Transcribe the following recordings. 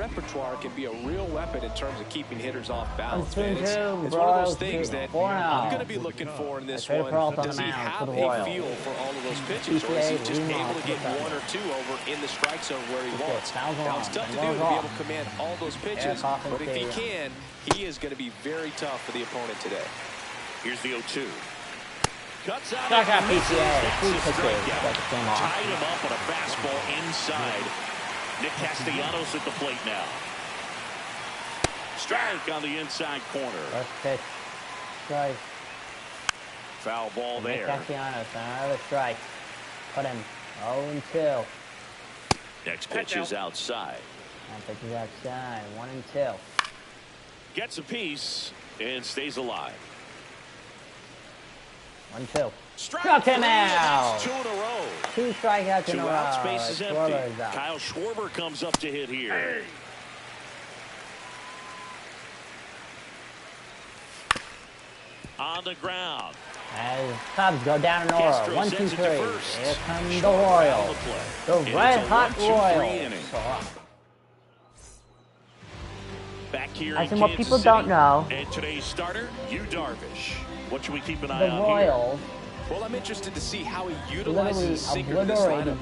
repertoire can be a real weapon in terms of keeping hitters off balance. It's one of those things that I'm going to be looking for in this one. Does he have a feel for all of those pitches, or is he just able to get one or two over in the strike zone where he wants? Now, it's tough to do to be able to command all those pitches, but if he can, he is going to be very tough for the opponent today. Here's the 0-2. Cuts out PCA. Tied him up on a fastball inside. Nick Castellanos at the plate now. Strike on the inside corner. First pitch. Strike. Foul ball there. Nick Castellanos, another strike. Put him 0-2. Next pitch is outside. Next pitch is outside. 1-2. Gets a piece and stays alive. 1-2. Struck him out. 2 in a row. 2 strikeouts in a row. 2 out, space is empty. Kyle Schwarber comes up to hit here. Hey. On the ground. As Cubs go down in order. 1, 2, 3. Here comes the Royals. The red hot Royals. Back here I think what people don't know. And today's starter, Yu Darvish. What should we keep an eye on here? The Royals. Well, I'm interested to see how he utilizes his sinker this lineup.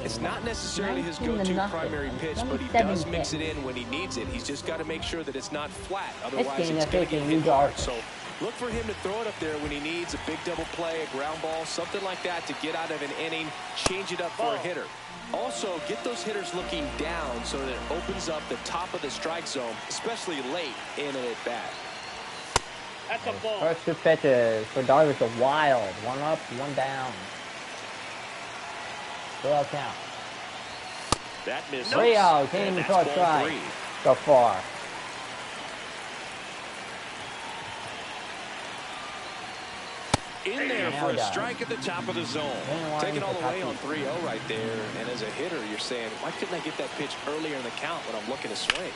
It's not necessarily his go-to primary pitch, but he does mix it in when he needs it. He's just got to make sure that it's not flat. Otherwise, it's going to get hit hard. So look for him to throw it up there when he needs a big double play, a ground ball, something like that to get out of an inning, change it up for a hitter. Also, get those hitters looking down so that it opens up the top of the strike zone, especially late in an at-bat. That's a ball. First 2 pitches for Darvish, a wild. 1 up, 1 down. Still out count. That misses. 3-0, came in for a strike. So far. In there for a strike at the top of the zone. Taking all the way on 3-0 right there. And as a hitter, you're saying, why couldn't I get that pitch earlier in the count when I'm looking to swing?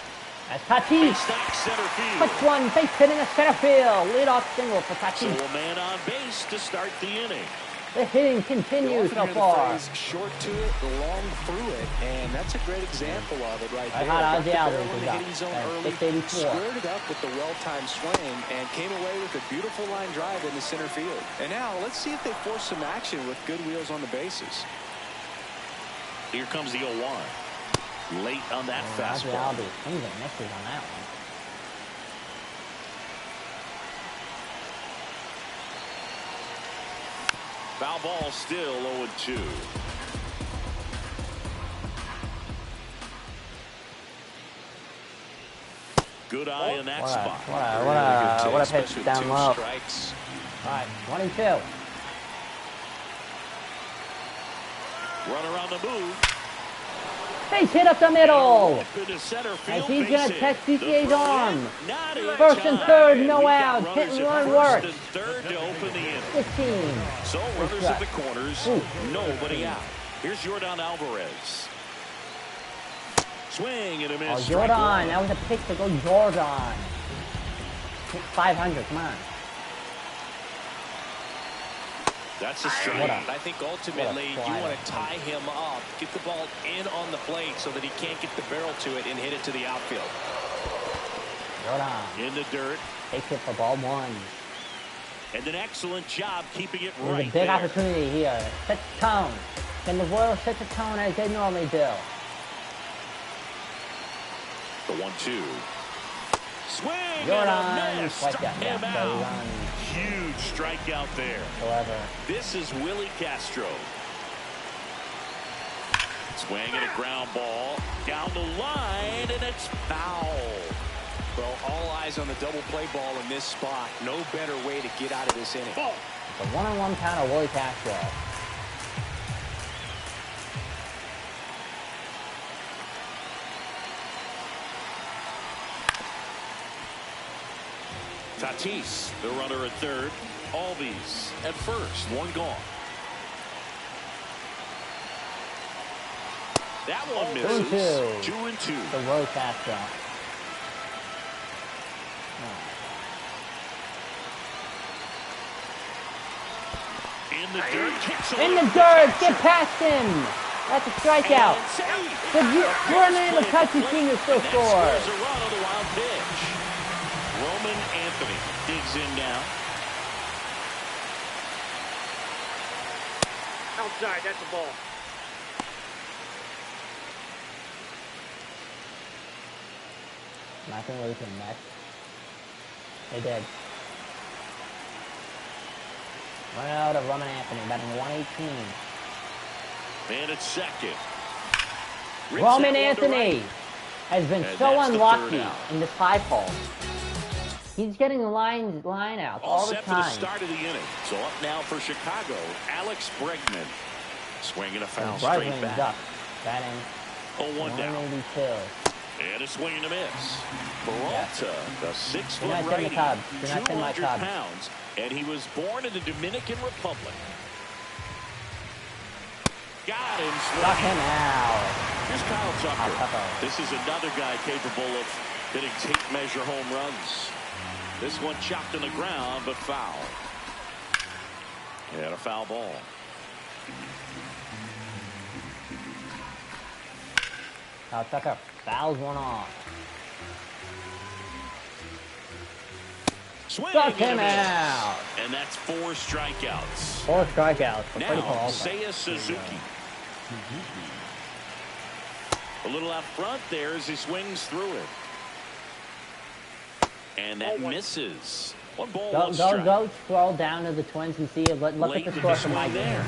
That's Tatis. Puts one, base hit in the center field. Leadoff single for Tatis. So a man on base to start the inning. The hitting continues so far. Short to it, long through it, and that's a great example of it right there. Got the barrel in the hitting zone early, squared it up with the well-timed swing, and came away with a beautiful line drive in the center field. And now let's see if they force some action with good wheels on the bases. Here comes the 0-1. Late on that fastball. Swings and misses on that one. Foul ball still 0-2. Good eye in that spot. What a pitch down low. Strikes. All right, 1-2. Runner on the move. Base hit up the middle. As he's going to test DCA's arm. First and third, no out. Hit and run work. 15. So runners at the corners. Nobody out. Here's Yordan Alvarez. Swing and a miss. Oh, Jordan. That was a pitch to go Jordan. 500. Come on. That's a strike. I think ultimately you want to tie him up, get the ball in on the plate so that he can't get the barrel to it and hit it to the outfield. Jordan. In the dirt. Takes it for ball 1. And an excellent job keeping it right. There's a big opportunity here. Set the tone. Can the Royals set the tone as they normally do? The 1-2. Swing Jordan. and a miss. Struck him out. Huge strikeout there. However, this is Willie Castro. Swing and a ground ball down the line, and it's foul. Well, all eyes on the double play ball in this spot. No better way to get out of this inning. The 1-on-1 count of Willie Castro. Tatis, the runner at third. Albies at first. 1 gone. That one misses. 2-2. The Willie Castro. In the dirt. In the dirt. Get past him. That's a strikeout. The name of Tachi Sr. still scores. A run on the wild pitch. Roman Anthony digs in now. Outside, that's a ball. Nothing really can next. They did. Run out of Roman Anthony, batting 118. And it's second. Roman Anthony has been so unlucky in this 5-hole. He's getting line outs all the time. Set for the start of the inning. So up now for Chicago, Alex Bregman. Swinging a foul straight back. Duck, batting 0-1 down. 182. And a swing and a miss. Peralta, the 6-foot righty, 200 pounds, and he was born in the Dominican Republic. Got him. Knock him out. Here's Kyle Tucker. This is another guy capable of hitting tape measure home runs. This one chopped on the ground, but foul. And a foul ball. Kyle Tucker fouls one off. Knock him out. And that's 4 strikeouts. 4 strikeouts. Now, Seiya Suzuki. A little out front there as he swings through it. And that misses. 1 ball, 1 strike. Go scroll down to the Twins and see. Look at the score for my game.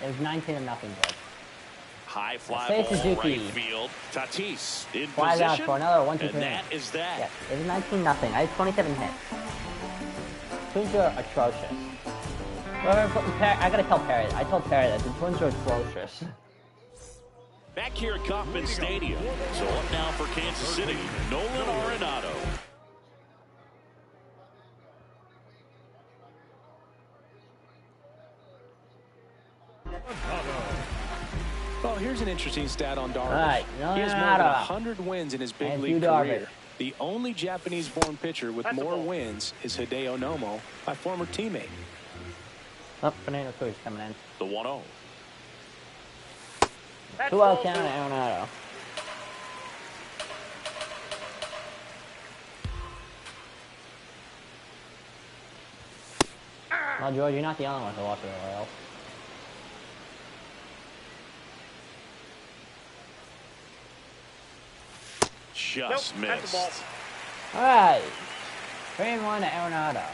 It was 19-0, George. High fly Seiya ball Suzuki. right field. Tatis in Flies out position. for another 1, 2, 3. And that is that. Yes, it was 19-0. I had 27 hits. Twins are atrocious. I gotta tell Perry. I told Perry that the Twins are atrocious. Back here at Kauffman Stadium. So up now for Kansas City, Nolan Arenado. Well, here's an interesting stat on Darvish. Right, he has more than 100 wins in his big league career. The only Japanese-born pitcher with more wins is Hideo Nomo, my former teammate. Oh, Banana Cruz coming in. The 1-0. 2-0 count to Arenado. Well, George, you're not the only one to watch the Royals. Just missed. All right. 3-1 to Arenado.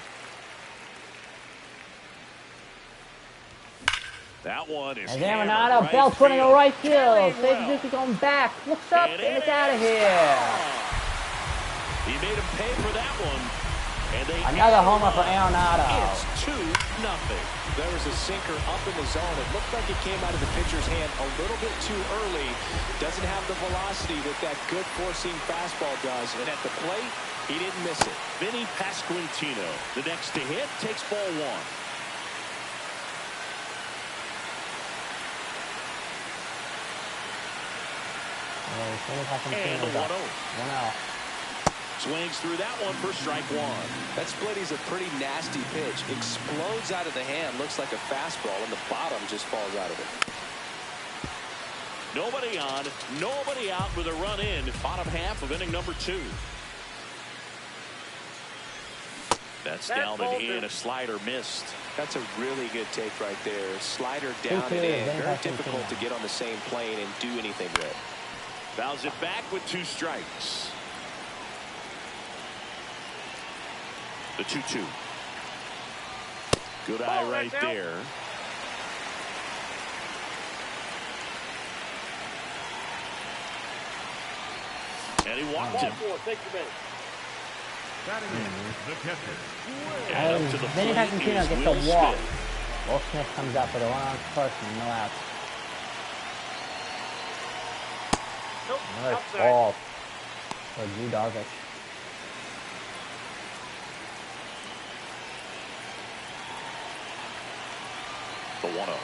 That one is and Arenado, right Bell putting a right field. Seiya Suzuki going back. Looks up and it's out of here. He made him pay for that one. And they another homer for Arenado. It's 2-0. There was a sinker up in the zone. It looked like it came out of the pitcher's hand a little bit too early. Doesn't have the velocity that that good four-seam fastball does. And at the plate, he didn't miss it. Vinny Pasquantino, the next to hit, takes ball 1. And the 1-0. 1-0. Swings through that one for strike 1. That split is a pretty nasty pitch. Explodes out of the hand. Looks like a fastball, and the bottom just falls out of it. Nobody on, nobody out with a run in. Bottom half of inning number 2. That's down and in. A slider missed. That's a really good take right there. Slider down and in. Very difficult to get on the same plane and do anything with. Fouls it back with 2 strikes. The 2-2. Good eye right there. And he walked him. And up to the Vinny Pasquantino gets a walk. Will Smith comes up with a run on first and no outs. Another ball for Yu Darvish. The 1-0.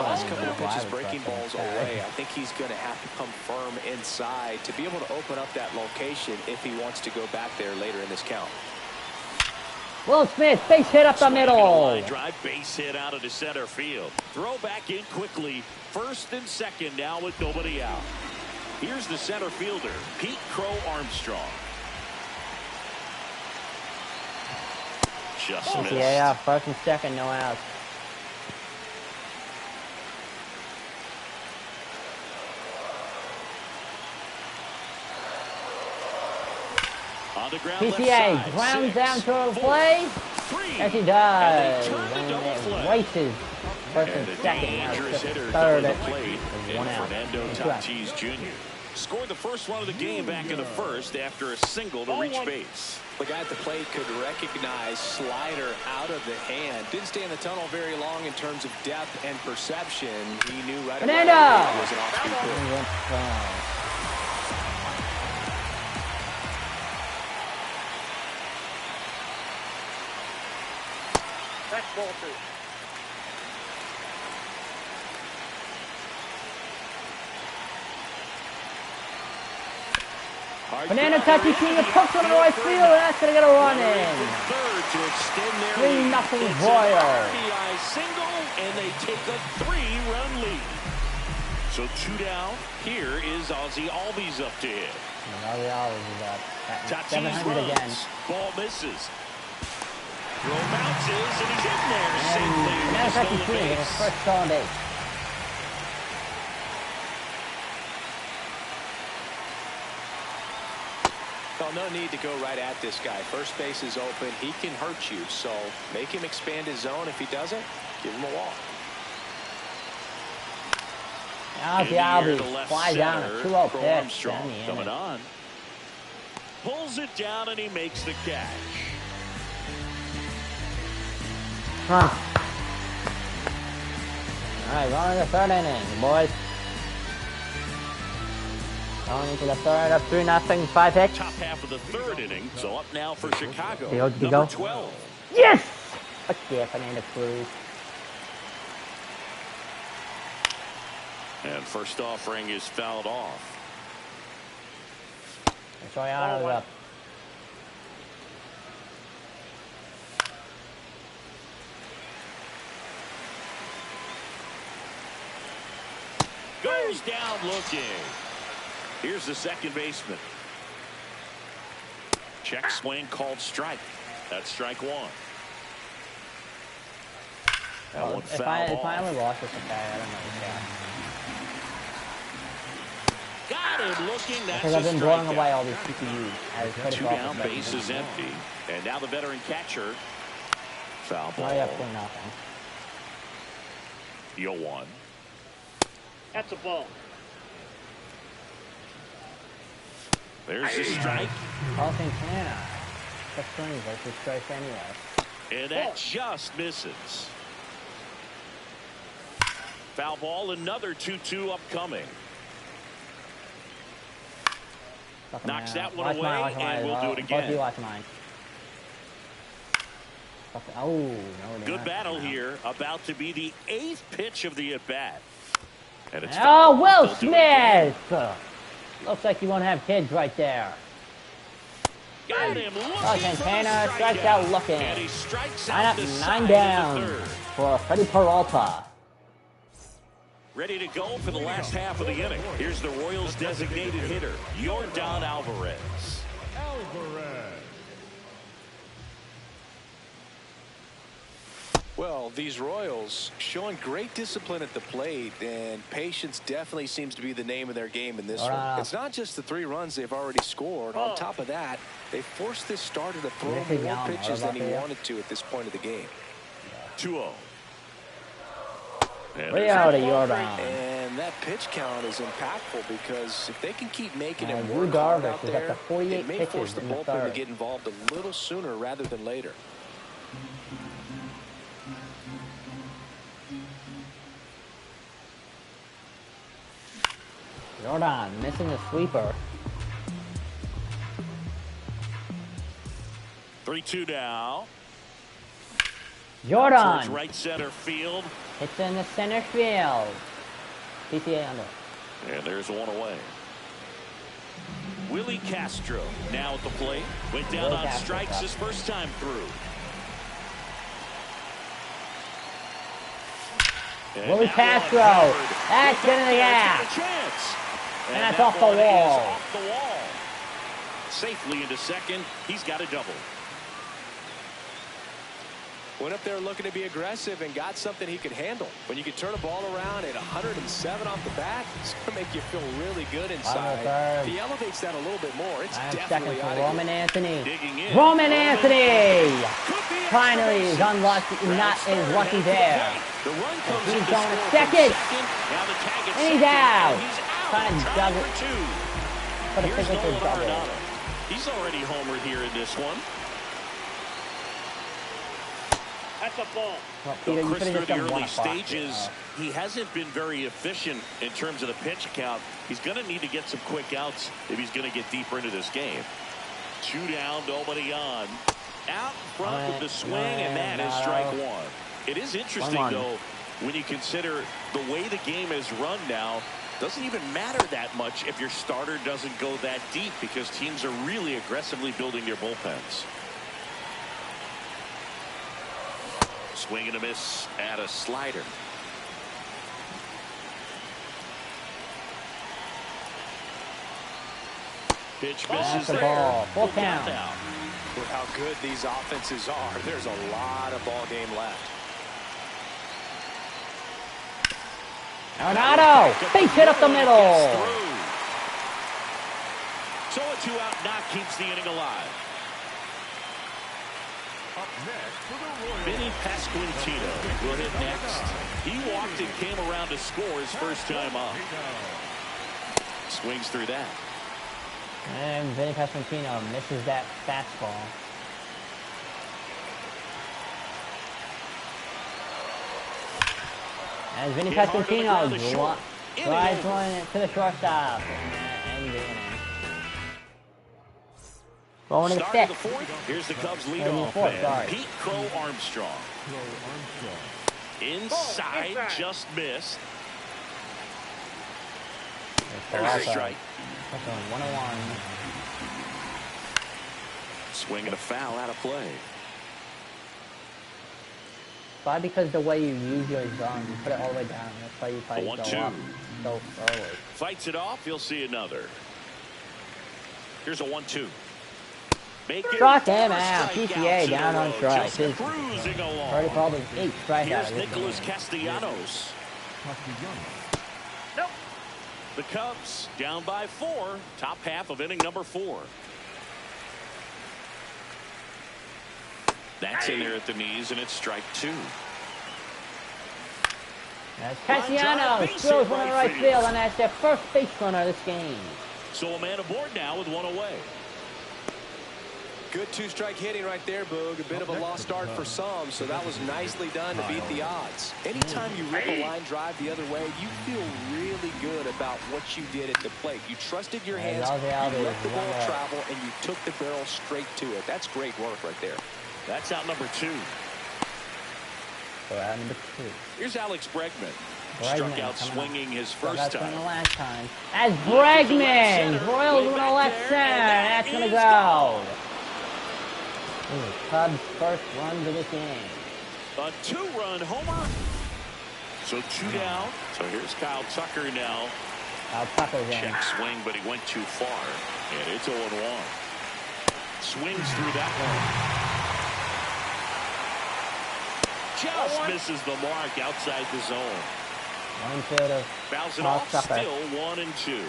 Last couple of pitches breaking balls away. I think he's going to have to come firm inside to be able to open up that location if he wants to go back there later in this count. Will Smith, base hit up the middle. Drive, base hit out of the center field. Throw back in quickly. First and second now with nobody out. Here's the center fielder, Pete Crow Armstrong. Just missed. Yeah, first and second, no outs. PCA grounds down to a play. Yes, he does. And it races first and second. Now it's just third at 1 out. Fernando Tatis Jr. scored the first run of the game back in the first after a single to reach base. The guy at the plate could recognize slider out of the hand. Didn't stay in the tunnel very long in terms of depth and perception. He knew right away it was an off-speed pitch. Fernando Tatis Jr. pokes on the right field, and that's going to get a run in. 3-0 Royals. Single, and they take a 3-run lead. So 2 down. Here is Ozzie Albies up to hit. Ozzie Albies is up. Tatis runs. Again. Ball misses. Throw bounces, and he's in there safely. Fernando Tatis Jr. gets his first stolen base. Well, no need to go right at this guy. First base is open. He can hurt you, so make him expand his zone. If he doesn't, give him a walk. Ozzie Albies flies down a 2-0 pitch. Coming on. Pulls it down, and he makes the catch. Huh. All right, going to the third inning, boys. Going into the third of 3-0, 5 hits. Top half of the third inning, so up now for Chicago. Number 12. Yes! Fuck yeah, Fernando Cruz. And first offering is fouled off. Soriano's up. Goes down looking. Here's the second baseman. Check swing called strike. That's strike one. That one if I only lost this, okay, I don't know. Got him looking. That's because I've been blowing away all these CPUs. 2 down, base is empty. And now the veteran catcher. Foul ball. Oh, yeah, 4-0. 0-1. That's a ball. There's the strike. Paul Santana. That's funny versus strike anyway. And that just misses. Foul ball, another 2-2 upcoming. Knocks that one away, and we'll do it again. Both you watch mine. Oh, no. Good battle here. About to be the 8th pitch of the at-bat. Oh, Will Smith! Looks like you won't have kids right there. Got him Oh, Santana strikes out looking. 9 down for Freddie Peralta. Ready to go for the last half of the inning. Here's the Royals' designated hitter, Yordan Alvarez. Well, these Royals showing great discipline at the plate, and patience definitely seems to be the name of their game in this one. It's not just the 3 runs they've already scored. On top of that, they forced this starter to throw more pitches than he wanted to at this point of the game. 2-0. And that pitch count is impactful because if they can keep making it work hard out there, it may force the bullpen to get involved a little sooner rather than later. Jordan missing a sweeper. 3-2 now. Jordan. Right center field. It's in the center field. PCA under. And there's one away. Willie Castro now at the plate. Went down on strikes his first time through. Louis Castro. That's into the gap. And that's off the wall. Safely into second. He's got a double. Went up there looking to be aggressive and got something he could handle. When you can turn a ball around at 107 off the bat, it's going to make you feel really good inside. If he elevates that a little bit more, it's definitely out of Roman Anthony. Roman Anthony! Finally is unlucky, not is lucky there. He's going to second. And he's out. Trying to dug it. Put a signature double. He's already homered here in this one. That's a ball. Well, Peter, you Chris, could have through just the done early stages, he hasn't been very efficient in terms of the pitch count. He's going to need to get some quick outs if he's going to get deeper into this game. 2 down, nobody on. Out front with the swing, and that is strike one. It is interesting, though, when you consider the way the game is run now. Doesn't even matter that much if your starter doesn't go that deep because teams are really aggressively building their bullpens. Swing and a miss at a slider. Pitch misses there. Ball. Full count. With how good these offenses are, there's a lot of ball game left. Arenado, big hit up the middle. So a 2-out knock keeps the inning alive. Up next for the Royals, Vinny Pasquantino will hit next. He walked and came around to score his first time up. Swings through that. And Vinny Pasquantino misses that fastball. As Vinny Pasquantino drives one to the shortstop. And the inning. Going to the fifth. Here's the Cubs lead off man. Pete Crow Armstrong. Inside, just missed. There's a strike. 101. Swing and a foul out of play. Probably because the way you use your zone, you put it all the way down. That's why you probably go up so early. Fights it off. You'll see another. Here's a 1-2. Struck him out. PCA down on strike. Already probably 8 strikeouts. Here's Nicholas Castellanos. Nope. The Cubs down by 4. Top half of inning number 4. That's in there at the knees, and it's strike 2. As Castellanos throws one in right field, and that's their first base runner of this game. So a man aboard now with 1 away. Good 2-strike hitting right there, Boog. A bit of a lost start for some, so that was nicely done to beat the odds. Anytime you rip a line drive the other way, you feel really good about what you did at the plate. You trusted your hands, you let the ball travel, and you took the barrel straight to it. That's great work right there. That's out number 2. So out number 2. Here's Alex Bregman. Struck out swinging his first time. The last time. As Bregman, Royals going to left center. That's going to go. Cubs' first run to this game. A 2-run homer. So 2 down. So here's Kyle Tucker now. Kyle Tucker's in. Check swing, but he went too far. And it's 0-1. Swings through that one. Just misses the mark outside the zone. One fielder. Fouls it off. Still 1-2.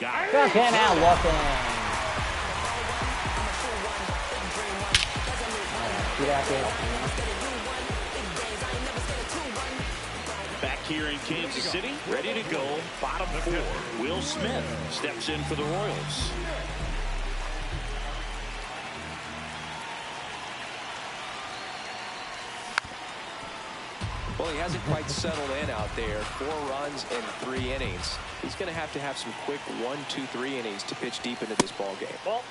Got it. Struck him out walking. Back here in Kansas City, ready to go. Bottom 4. Will Smith steps in for the Royals. Well, he hasn't quite settled in out there. 4 runs in 3 innings. He's going to have some quick 1, 2, 3 innings to pitch deep into this ball game. Ball.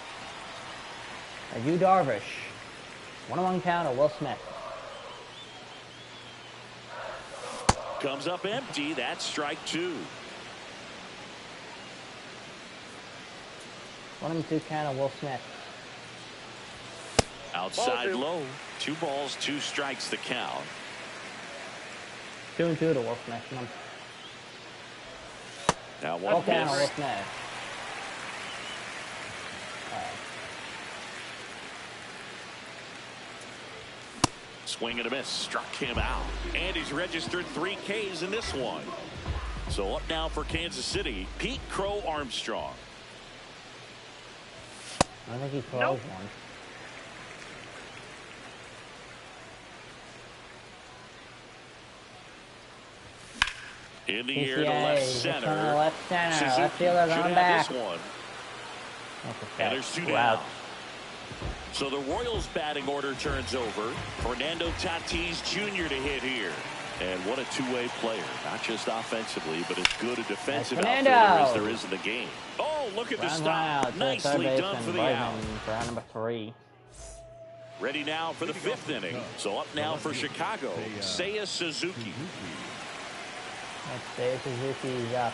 Yu Darvish. 1-1 count of Will Smith. Comes up empty. That's strike 2. 1-2 count of Will Smith. Outside low. 2 balls, 2 strikes the count. 2-2 to Wolfsmith. Now 1 down miss. Wolfsmith. Swing and a miss, struck him out. And he's registered 3 Ks in this one. So up now for Kansas City, Pete Crow Armstrong. I think he throws one. In the air to left center. Left center. Suzuki Left fielder should going have back. this one. And there's 2 down. Wow. So the Royals batting order turns over. Fernando Tatis Jr. to hit here. And what a two-way player. Not just offensively, but as good a defensive outfielder as there is in the game. Oh, look at the stop. Nicely done for the out. For out number 3. Ready now for the 5th inning. So up now for Chicago, Seiya Suzuki. Seiya Suzuki's up.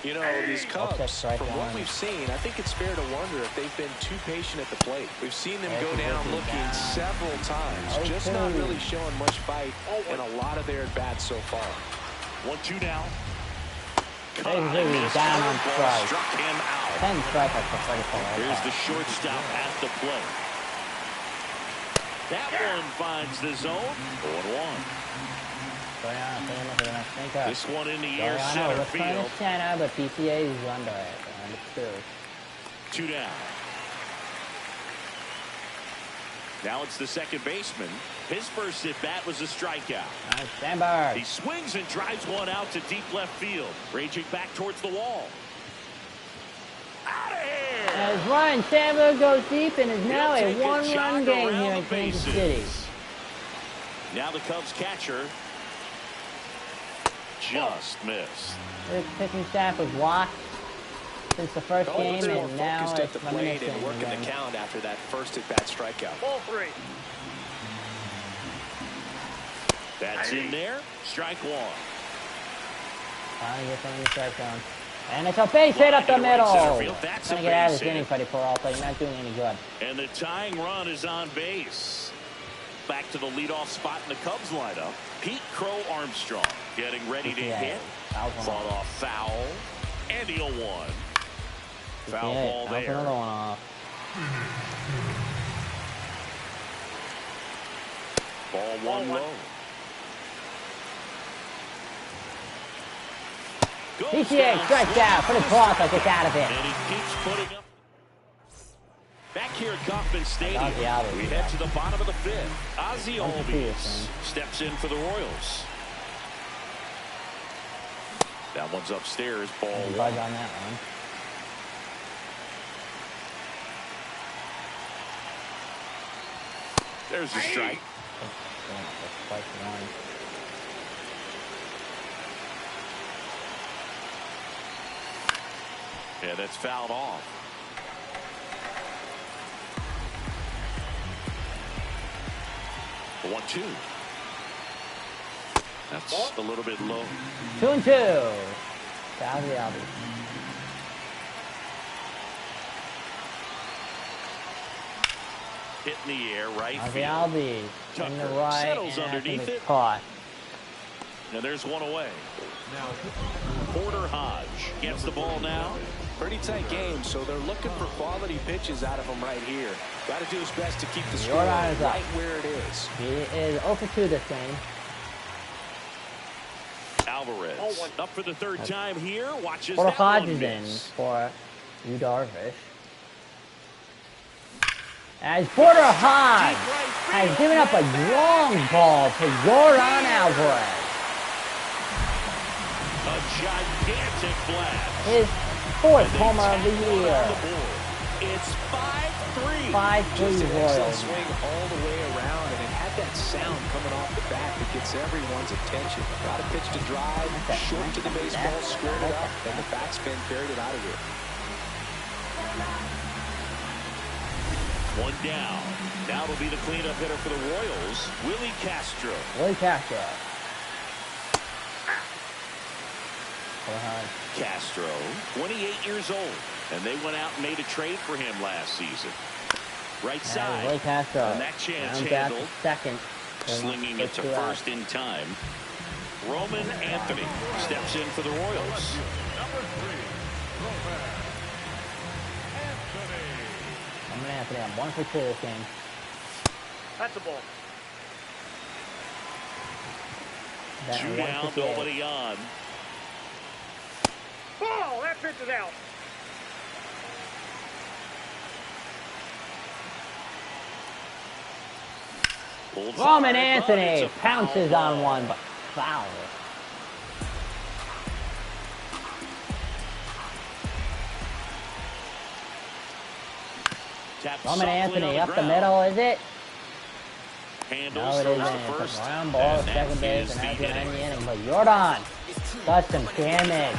You know, these Cubs, from what we've seen, I think it's fair to wonder if they've been too patient at the plate. We've seen them go down looking several times, just not really showing much fight in a lot of their at-bats so far. 1-2 now. Suzuki down on strike. Struck him out. 10 strikeouts for 34. Here's the shortstop at the plate. That one finds the zone. 0-1. This one in the air, center field. Center, but PCA is under it. Understood. 2 down. Now it's the second baseman. His first at bat was a strikeout. Nice, Sandberg. He swings and drives one out to deep left field, raging back towards the wall. Out of here! As Ryan Sandberg goes deep and is now a 1-run game here in Kansas City. Now the Cubs catcher just missed. This pitching staff was locked since the first game, and now focused at the it's plate and working the count after that first at-bat strikeout. Ball 3. That's in there. Strike 1. Finally gets on the strike zone. And it's a base hit up the middle. That's trying to get out of this inning, Freddie Peralta. You're not doing any good. And the tying run is on base. Back to the leadoff spot in the Cubs lineup. Pete Crow Armstrong getting ready to hit. Fought off foul. And he'll one. Foul ball there. Another one off. Ball 1 low. PCA strikes out. Freddie Peralta gets out of it. And he keeps putting up. Back here at Kauffman Stadium, we head to the bottom of the 5th. Ozzie Albies steps in for the Royals. That one's upstairs, ball 1. On that one. There's the strike. Yeah, that's fouled off. 1-2. That's a little bit low. 2-2. Ozzie Albies. Hit in the air, right Ozzie field. Albies in the right. Settles underneath it. Caught. And there's one away. Porter Hodge gets the ball now. Pretty tight game, so they're looking for quality pitches out of him right here. Got to do his best to keep the score right where it is. He is 0-2 this game. Alvarez up for the 3rd time here. Watches Porter that Hodge one is in miss. for Yu Darvish. As Porter Hodge has given up a long ball to Yordan Alvarez. A gigantic blast. His 4th homer of the year. It's 5-3. 5-3 Royals. Swing all the way around, and it had that sound coming off the bat that gets everyone's attention. Got a pitch to drive, short to the baseball, squared it up, and the backspin carried it out of here. 1 down. Now it'll be the cleanup hitter for the Royals, Willie Castro. Willie Castro. Castro, 28 years old, and they went out and made a trade for him last season. Right side. Willie Castro. And that chance handled. Second. Slinging it to first in time. Roman Anthony steps in for the Royals. Number 3, Roman Anthony. Roman Anthony, I'm 1 for 2 this game. That's a ball. 2 down, nobody on. Ball! That pitch is out. Roman Anthony pounces on one, but foul. Roman Anthony up the middle, is it? No, it isn't. It's a ground ball at second base, and that's the end of the inning. But Jordan does some damage.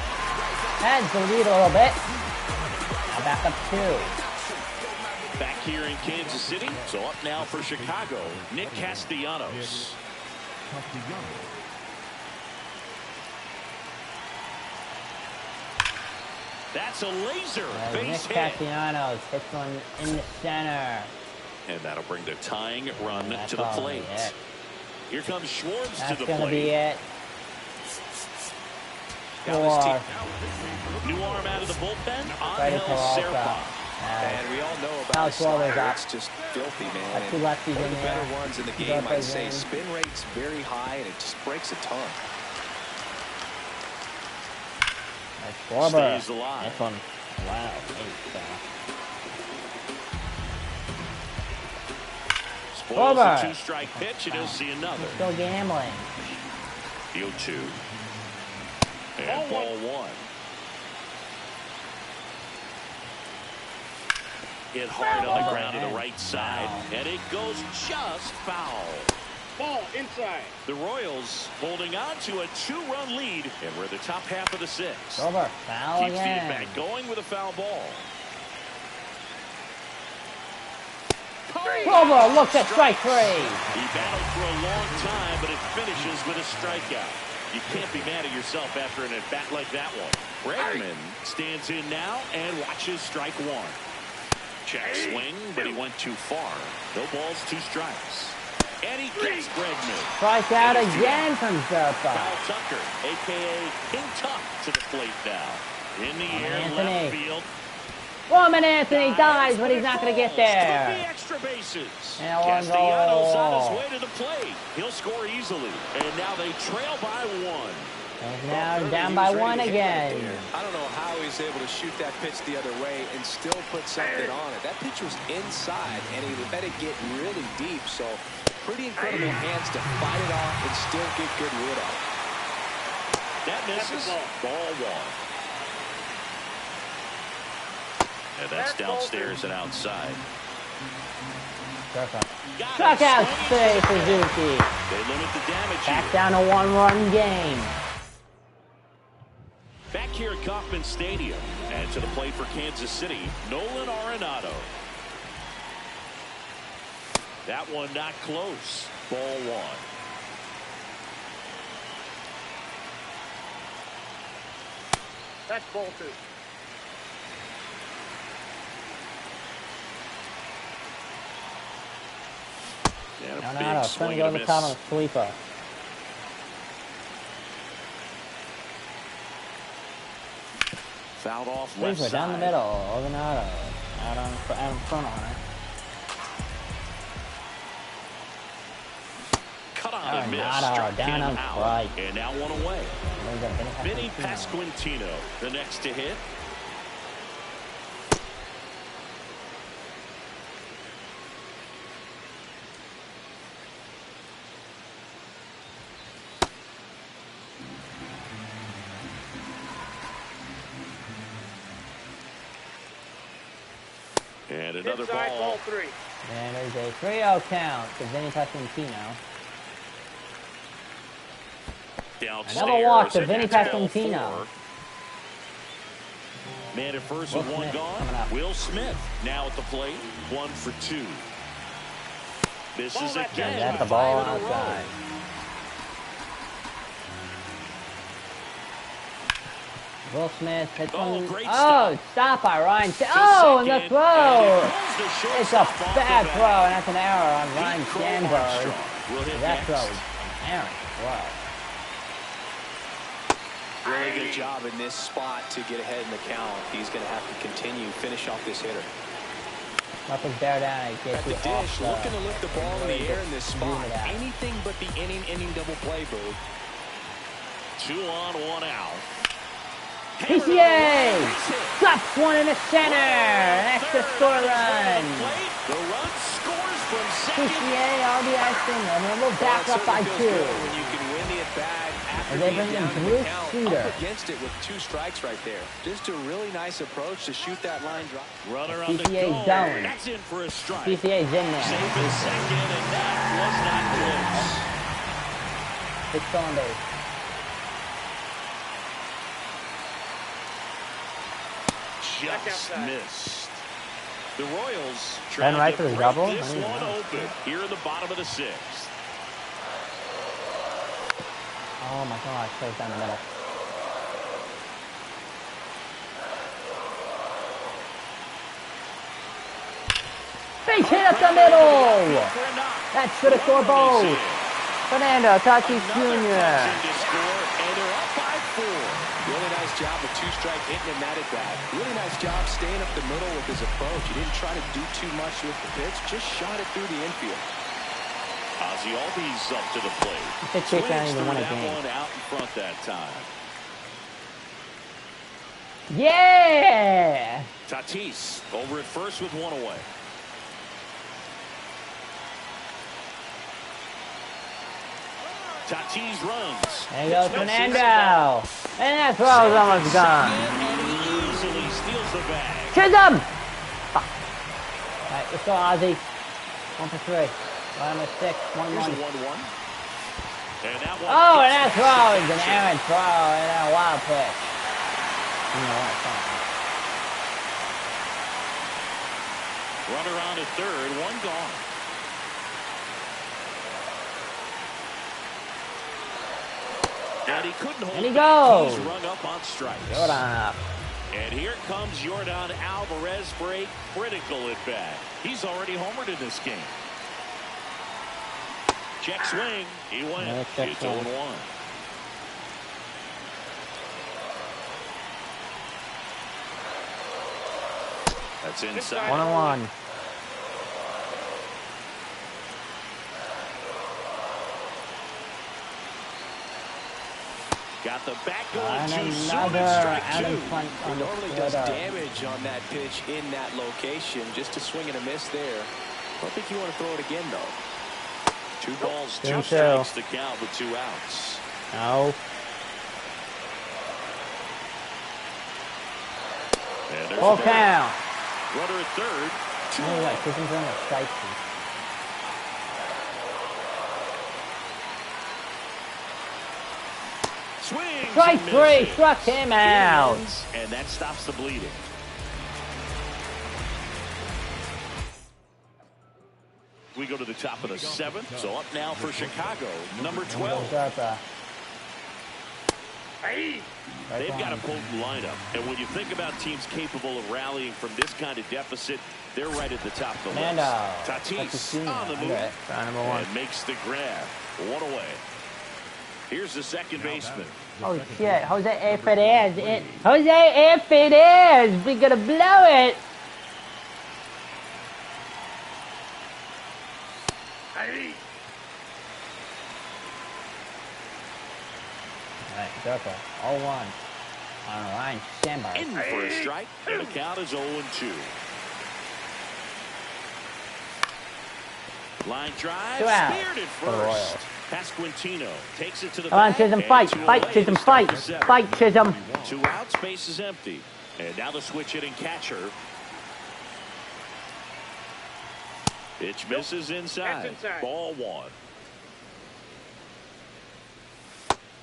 Adds the lead a little bit. Now back up 2. Back here in Kansas City. So up now for Chicago, Nick Castellanos. That's a laser base Nick Castellanos hits one in the center. And that'll bring the tying run to the plate. Here comes Schwartz to the plate. That's going to be it. New arm out of the bullpen. Angel Serpa. And we all know about his slider. It's just filthy, man. Two lefties one of in the there. better ones in the game, I'd say. Spin rate's very high, and it just breaks a ton. Stays alive. This one, wow. Spoils the 2-strike pitch, and he'll see another. Still gambling. The 0-2. And ball 1. Hit hard on the ground to the right side, and it goes just foul. Ball inside. The Royals holding on to a 2-run lead, and we're the top half of the 6th. Over. Foul Keeps again. the at-bat going with a foul ball. Clover looks at strike 3. He battled for a long time, but it finishes with a strikeout. You can't be mad at yourself after an at-bat like that one. Bregman stands in now and watches strike 1. Check swing, but he went too far. No balls, 2 strikes. And he gets Bregman. Strike out again from Serpa. Kyle Tucker, a.k.a. King Tuck, to the plate now. In the air, Anthony. left field. Roman Anthony dies, but he's not going to get there. Could be extra bases. And one Castellanos on his goal. way to the plate. He'll score easily. And now they trail by 1. And now down by 1 again. I don't know how he's able to shoot that pitch the other way and still put something on it. That pitch was inside, and he let it get really deep. So pretty incredible hands to fight it off and still get good rid of it. That misses. Ball 1. And that's downstairs and outside. Struck out space, Suzuki. They limit the damage Back here. down to 1-run game. Back here at Kauffman Stadium. And to the plate for Kansas City, Nolan Arenado. That one not close. Ball 1. That's ball 2. And a Arenado, big trying to swing go and to a the top of miss. the sweeper. Fouled off left Sweeper side. down the middle. Arenado out in front on it. Cut on and miss. Arenado Struck down him on out. strike. And now 1 away. Vinny Pasquantino, the next to hit. And another Inside ball. ball 3. And there's a 3-0 count to Vinny Pasquantino. Downstairs. Another walk to and Vinny that's ball Pasquantino. 4. Man at first Will with 1 Smith gone. coming up. Will Smith now at the plate. 1 for 2. This is again. That's the ball 5 in a row. outside. Will Smith hits one. great Oh, stop by Ryan. Oh, and the throw. It's a bad throw, and that's an error on Ryan Sandberg. That throw was errant. Wow. Really good job in this spot to get ahead in the count. He's going to have to continue, finish off this hitter. Nothing's bear down. At the dish, looking to lift the ball in the air in this spot. Anything but the inning double play, Boo. 2 on, 1 out. PCA drops one in the center. An extra score run. The run scores from second. PCA RBI single, and then we'll back up by 2. When you can win the at-bat after they bring in Bruce Sutter up against it with 2 strikes right there. Just a really nice approach to shoot that line drop. Runner on the PCA goal. zone. That's in for a strike. PCA's in there. Safe in second, and that was not close. 6 on base. Just missed. The Royals Ben trying Wright to for the break double? this one open here in the bottom of the 6th. Oh my gosh, plays down the middle. Base hit up the middle! That should have scored both. Fernando Tatis Jr. Really nice job with 2 strike hitting him that at bat. Really nice job staying up the middle with his approach. He didn't try to do too much with the pitch, just shot it through the infield. Ozzie Albies up to the plate. The Chiefs don't even win a that game. one out in front that time. Yeah! Tatis over at first with 1 away. Tatis runs. There goes Fernando. And that throw's almost gone. And he easily steals the bag. Chisholm! Alright, let's go, Ozzie. 1 for 3. Bottom of 6, 1-1. Here's a 1-1. And that one. Oh, and that throw is an errant throw and a wild pitch. You know what? Runner on to third, 1 gone. And he couldn't hold. And he goes. He's rung up on strikes. Good on. And here comes Yordan Alvarez for a critical at bat. He's already homered in this game. Check swing. He went. It's 0-1. That's inside. 1-1. Got the back going And too soon. another Strike Adam 2. Punt on He the normally does Twitter. damage on that pitch in that location. Just a swing and a miss there. I don't think you want to throw it again, though. 2 balls, 2 2-2. strikes to count with 2 outs. No. And there's Full third. count. Runner at third. Oh, what? Chisholm's on the strike. Swings Strike and 3. misses. Struck him out. And that stops the bleeding. We go to the top of the 7th. So up now for Chicago, number 12. They've got a potent lineup. And when you think about teams capable of rallying from this kind of deficit, they're right at the top of the list. Tatis on the move. And makes the grab. 1 away. Here's the second baseman. Oh shit, Jose, if it is, Jose, if it is, we're gonna blow it. Alright, Durka, 0-1 on Ryan Sandberg. In for a strike, and the count is 0-2. Line drive, speared at first. Pasquantino takes it to the Come on, back, Chisholm, and fight, 2 fight, away Chisholm, to start fight, the 7th. fight, Chisholm. 2 outs, base is empty. And now the switch hitting catcher. Pitch misses inside. Ball 1.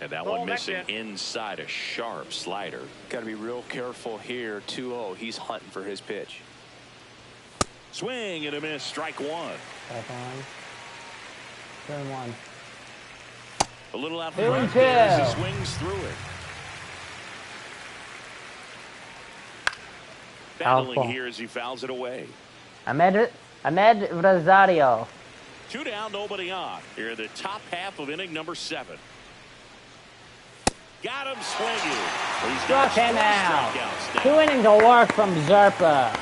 And that one missing inside, a sharp slider. Got to be real careful here. 2-0. He's hunting for his pitch. Swing and a miss. Strike 1. Strike 1. 2-1. A little out 2-2. front there as he swings through it. Battling here as he fouls it away. Ahmed Rosario. 2 down, nobody on. Here in the top half of inning number 7. Got him swinging. He's got him out. 2 innings of work from Zerpa.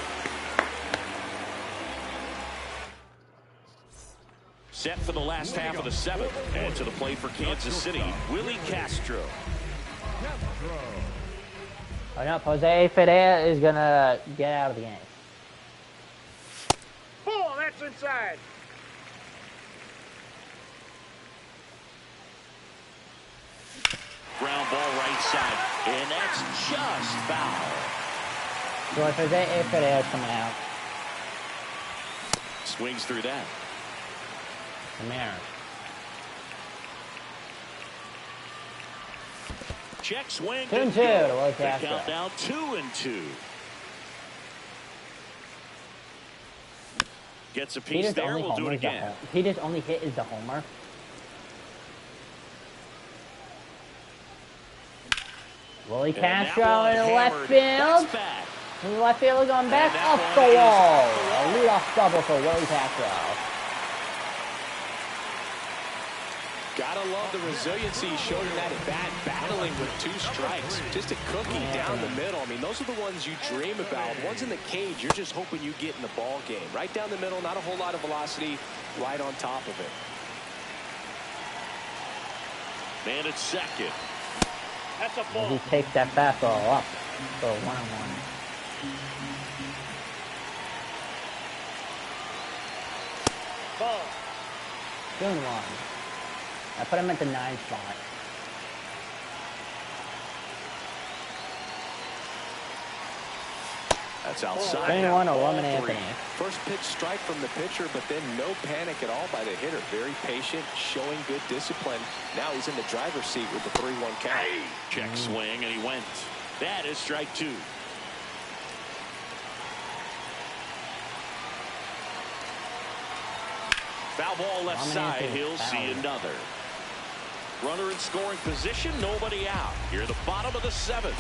Set for the last half of the 7th. And to the plate for Kansas City, Willie Castro. Oh, no, Jose Ferrer is going to get out of the game. Ball, that's inside. Ground ball right side, and that's just foul. So Jose Ferrer is coming out. Swings through that. Ramirez. Check swing. 2-2 to Willie The Castro. count now 2-2. Gets a piece there. We'll do it again. He just only hit is the homer. Willie Castro in the left field. In the left field going back up the wall. A leadoff double for Willie Castro. Gotta love the resiliency he showed in that at bat, battling with 2 strikes. Just a cookie down the middle. I mean, those are the ones you dream about. Ones in the cage, you're just hoping you get in the ball game. Right down the middle, not a whole lot of velocity, right on top of it. Man at second. That's a ball. He takes that fastball up for 1-1. Ball. 2-1. I put him at the 9 spot. That's outside. 3-1 to Roman Anthony. First pitch strike from the pitcher, but then no panic at all by the hitter. Very patient, showing good discipline. Now he's in the driver's seat with the 3-1 count. Check swing, and he went. That is strike 2. Foul ball left side. He'll see another. Runner in scoring position, nobody out. Here at the bottom of the 7th.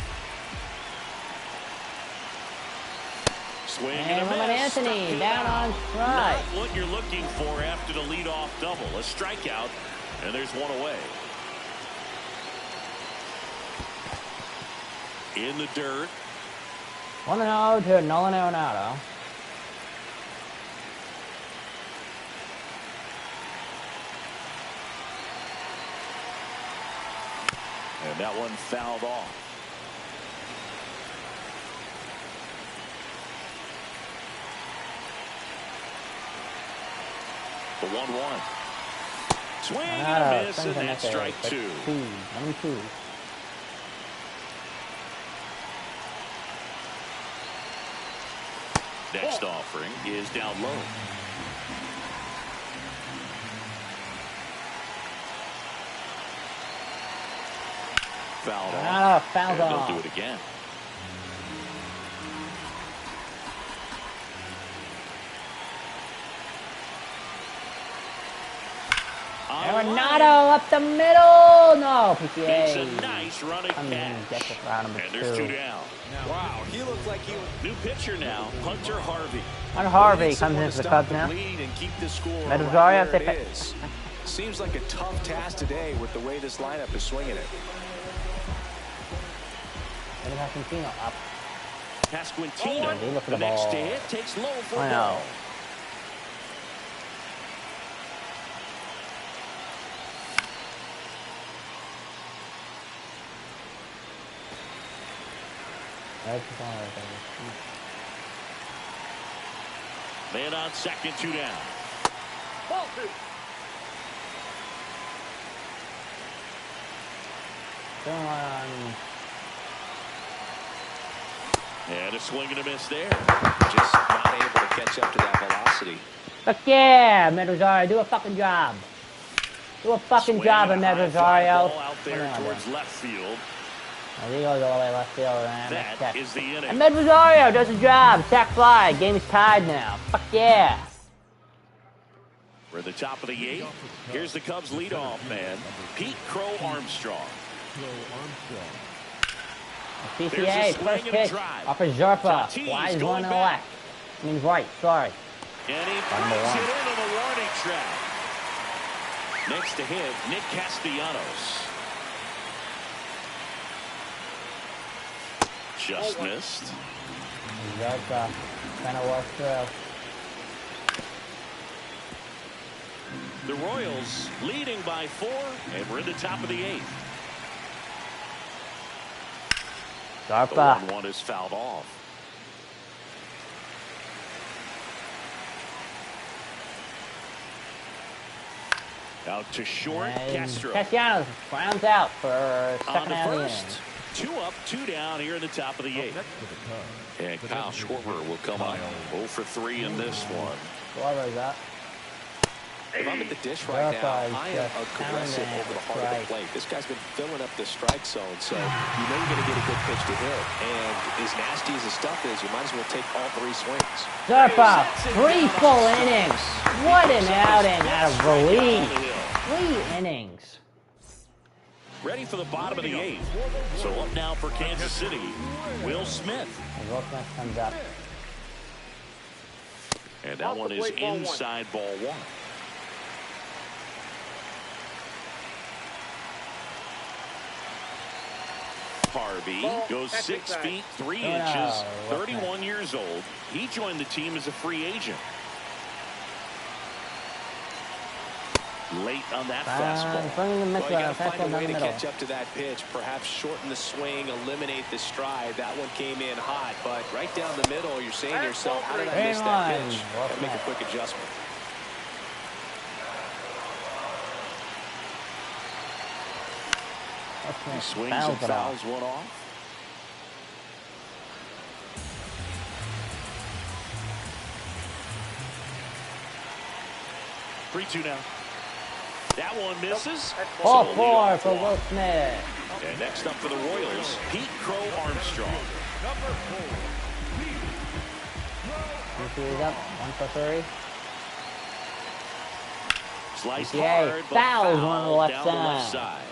Swing and a Roman miss. Anthony down on strike. Not what you're looking for after the leadoff double. A strikeout, and there's 1 away. In the dirt. 1-0 to Nolan Arenado. And that one fouled off. The 1-1. Swing and a miss, and that's strike 2. 1-2. Next offering is down low. Fouled off. Fouled and off. they'll do it again. Arenado up the middle. No, PCA. It's a nice running catch. And there's 2 down. Wow, he looked like he... New pitcher now, Hunter Harvey. Hunter Harvey comes in for the Cubs now. Metrozario. Seems like a tough task today with the way this lineup is swinging it. Pasquantino up. Pasquantino, Look for the the next ball. to hit, takes low for a I know. ball. Man on second, 2 down. Ball 2. And a swing and a miss there. Just not able to catch up to that velocity. Fuck yeah, Metrozario, do a fucking job. Do a fucking job, Metrozario. Ball out there towards left field. He goes all the way left field. That is the inning. And Metrozario does a job. Sack fly. Game is tied now. Fuck yeah. We're at the top of the 8th. Here's the Cubs leadoff man, Pete Crow Armstrong. PCA, first pitch, off of Zarpa. Flies one to the left. I mean right, sorry. And he brings it into the warning track. Next to hit, Nick Castellanos. Just missed. Zarpa trying to work through. The Royals leading by 4, and we're in the top of the 8th. Zarpa. The 1-1 is fouled off. Out to short, And Castro. Castellanos rounds out for On second the out of the first. inning. 2 up, 2 down here in the top of the 8th. And Kyle Schwarber will come up 0 for 3 in this one. Schwarber's up. If I'm at the dish right now, I am aggressive over the heart of the plate. This guy's been filling up the strike zone, so you know you're going to get a good pitch to hit. And as nasty as the stuff is, you might as well take all 3 swings. Zarpa, 3 full innings. What an outing out of relief. 3 innings. Ready for the bottom of the 8th. So up now for Kansas City, Will Smith. And Will Smith comes up. And that one is inside ball 1. Harvey goes 6 feet 3 inches, 31 years old. He joined the team as a free agent. Late on that fastball. Well, you got to find a way to catch up to that pitch. Perhaps shorten the swing, eliminate the stride. That one came in hot, but right down the middle, you're saying to yourself, how did I miss that pitch? Got to make a quick adjustment. He swings and fouls one off. Three-two now. That one misses. Ball 4 for Will Smith. And next up for the Royals, Pete Crow Armstrong. Number 4, He's up, 1 for 3. Sliced PCA hard, but fouls foul on the left down side. the left side.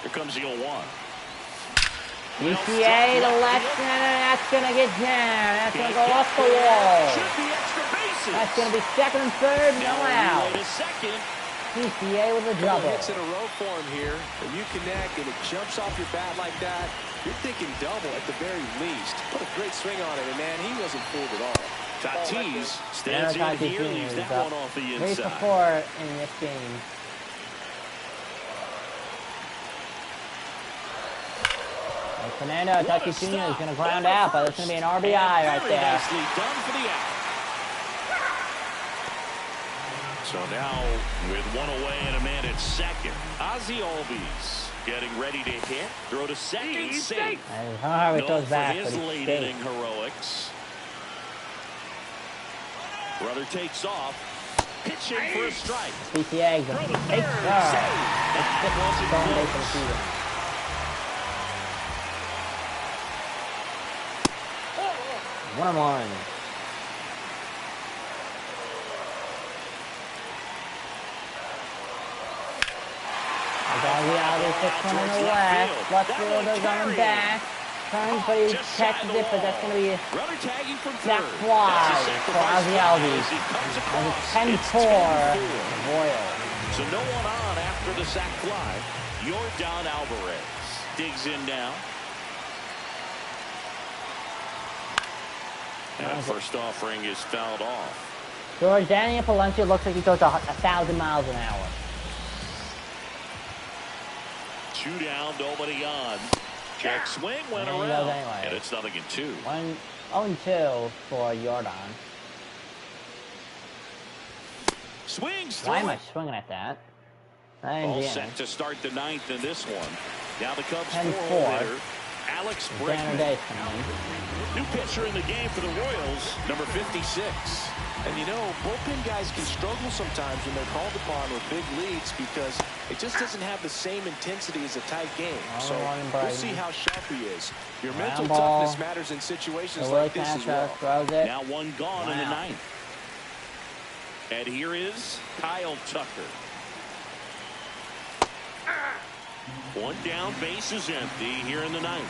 Here comes the 0-1. PCA to left center, that's going to get down. That's going to go off the wall. Should be extra bases. That's going to be second and third, no out. Second. PCA with a double. Hits in a row for him here. When you connect and it jumps off your bat like that, you're thinking double at the very least. Put a great swing on it, and man, he wasn't fooled at all. Tatis stands in here, leaves that one off the 3 inside. for 4 in this game. And Fernando Tatis Jr. is going to ground out, but it's going to be an RBI right there. Nicely done for the out. So now, with 1 away and a man at second, Ozzie Albies getting ready to hit. Throw to second, safe. And how it goes back, his but he's late safe. inning heroics. Brother takes off, pitching for a strike. PCA going to take third. It's 6 stolen base for the season. One on one. Ozzie takes one in the left. Left fielder going back. Turns, but he catches it, but that's going to be a sac fly for Ozzie Albies. And it's 10-4 Royals. So no one on after the sac fly. Yordan Alvarez digs in now. And first offering is fouled off. George Daniel Palencia looks like he goes 1,000 miles an hour. 2 down, nobody on. Check swing went And he around. goes anyway. And it's 0-2. 1-0-2 for Yordan. Swings through. Why am I swinging at that? All set to start the 9th in this one. Now the Cubs 10-4. 4 hitter, Alex Tanner Bregman. Day's coming. New pitcher in the game for the Royals, number 56. And you know, bullpen guys can struggle sometimes when they're called upon with big leads because it just doesn't have the same intensity as a tight game. So we'll see how sharp he is. Your mental toughness matters in situations like this as well. Now 1 gone in the 9th. And here is Kyle Tucker. One down, base is empty here in the ninth.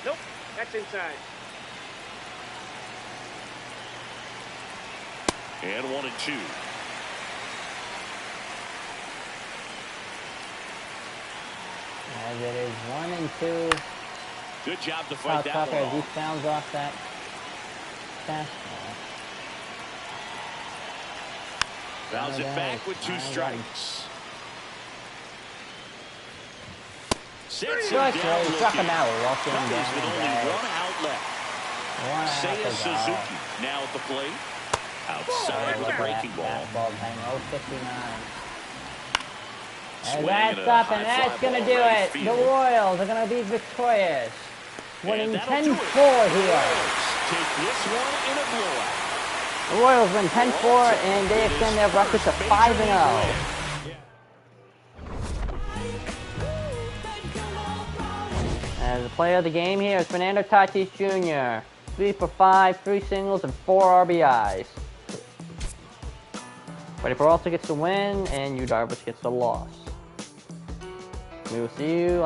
Nope, that's inside. And 1-2. As it is 1-2. Good job to fight that Tucker, one as he off. sounds off that fastball. Fouls it back with 2 strikes. Sets him down He struck him out, walking him Covers with only down. 1 out left. Seiya Suzuki now at the plate. Outside with a breaking ball. Fastball hang 0-59. And Swing that's and a up, high and that's fly going to ball do right it. field. The Royals are going to be victorious. Winning And that'll do 10-4 it. here. Take this one in a blowout. The Royals win 10-4, and they extend their record to 5-0. As the player of the game here is Fernando Tatis Jr. 3 for 5, 3 singles, and 4 RBIs. Freddie Peralta gets the win, and Yu Darvish gets the loss. We will see you on